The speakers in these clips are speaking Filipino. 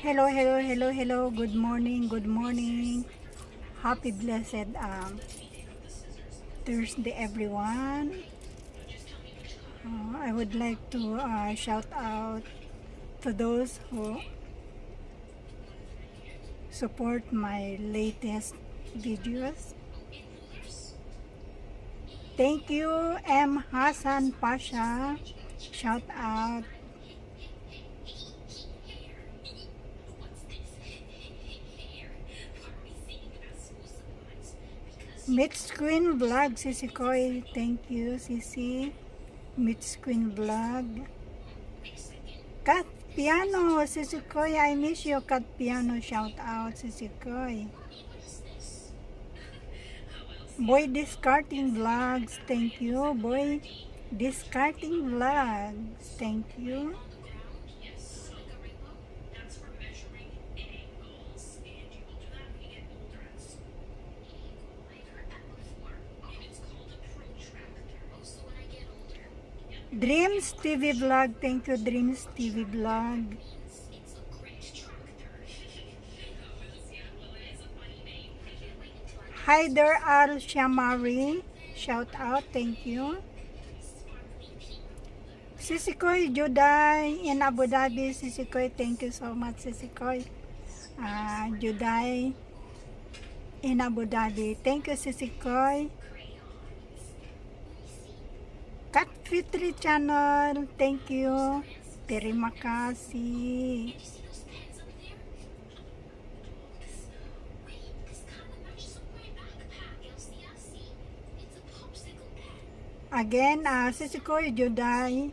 Hello, hello, hello, hello. Good morning, good morning. Happy blessed Thursday, everyone. I would like to shout out to those who support my latest videos. Thank you, M. Hassan Pasha. Shout out. Mitch Queen Vlog, Sisi Koy. Thank you, Sisi. Mitch Queen Vlog. Cat Piano, Sisi Koy. I miss you, Cat Piano. Shout out, Sisi Koy. Boy Discarding Vlogs. Thank you, Boy Discarding Vlogs. Thank you. Dreams TV Vlog. Thank you, Dreams TV Vlog. Hi there, Al Shamari. Shout out. Thank you. Sisikoy Juday in Abu Dhabi. Sisikoy, thank you so much, Sisikoy. Juday in Abu Dhabi. Thank you, Sisikoy. Kat Fitri Channel. Thank you. Terima kasih. Again, Sisikoy Juday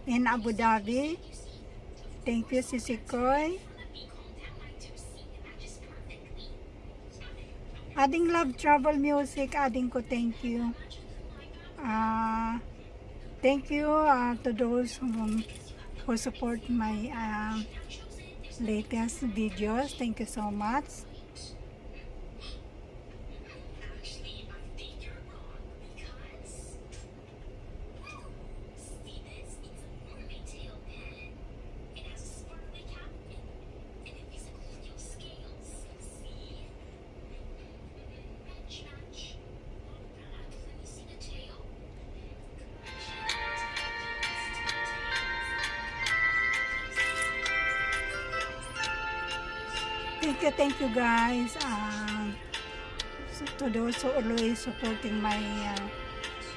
in Abu Dhabi. Thank you, Sisikoy. Ading Love Travel Music, ading ko thank you. Thank you to those who support my latest videos. Thank you so much. Thank you guys. To those who always supporting my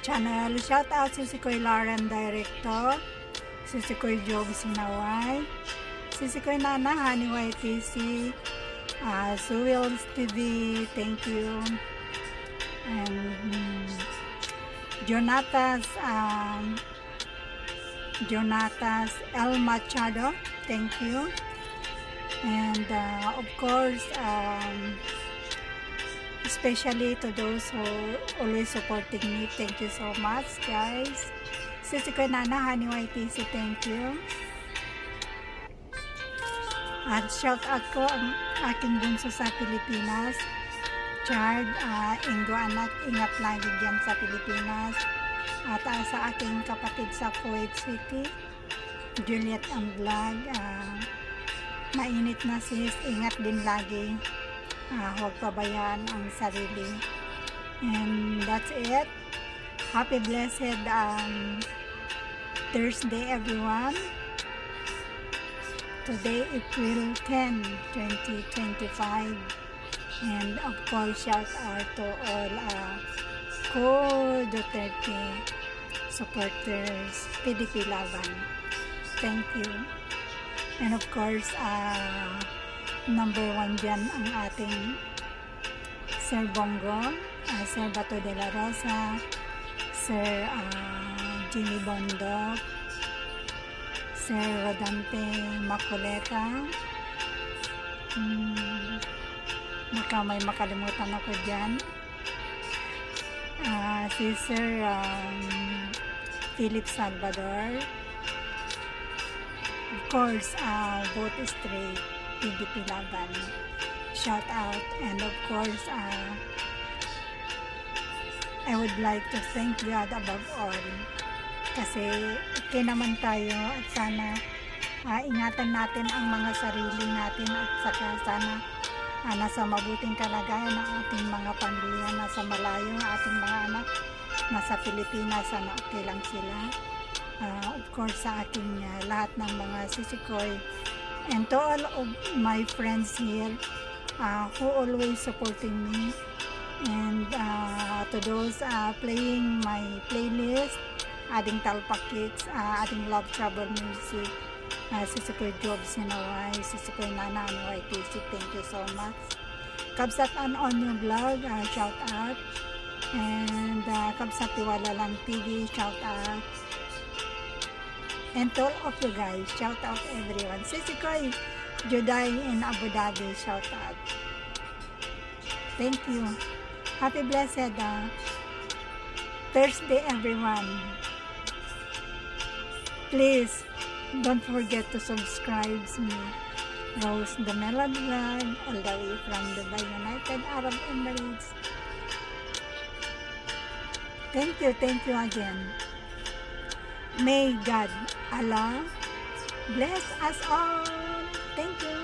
channel. Shout out si Koy Lauren Director, si Koy Job Sinaway, si Koy Nana Honey YTC, Suwils TV, thank you, and Jonatas El Machado, thank you. And of course, especially to those who always supporting me, thank you so much, guys. Sisi ko Nana Honey YTC, thank you. At shout out ko ang aking bunso sa Pilipinas, Chard, Ingo anak, ingat lagi dyan sa Pilipinas. At sa aking kapatid sa Kuwait City, Juliet ang vlog. Mainit na sis, ingat din lagi. Huwag pabayaan ang sarili. And that's it. Happy blessed Thursday, everyone. Today, April 10, 2025. And of course, shout out to all Ko Duterte supporters, PDP Laban. Thank you. And of course, number 1 dyan ang ating Sir Bongo, Sir Bato de la Rosa, Sir Jimmy Bondok, Sir Rodante Macoleta. Baka may makalimutan ako dyan. Si Sir Philip Salvador. Of course, vote straight, PDP Laban. Shout out. And of course, I would like to thank God above all. Kasi okay naman tayo at sana ingatan natin ang mga sarili natin at saka sana nasa mabuting kalagayan ng ating mga pamilya, nasa malayo ang ating mga anak, nasa Pilipinas, sana okay lang sila. Of course, sa aking lahat ng mga sisikoy, and to all of my friends here who always supporting me, and to those playing my playlist, adding talpakits, adding love trouble music, Sisikoy Jobs Sinaway, Sisikoy Nana NYTC, thank you so much. Kabsat on yung vlog, shout out. And Kabsat Tiwala Lang TV, shout out. And to all of you guys, shout out everyone. Sisikoy Juday in Abu Dhabi, shout out. Thank you. Happy blessed Thursday, everyone. Please don't forget to subscribe me, Rose the Melon Vlog, all the way from Dubai, United Arab Emirates. Thank you again. May God, Allah, bless us all. Thank you.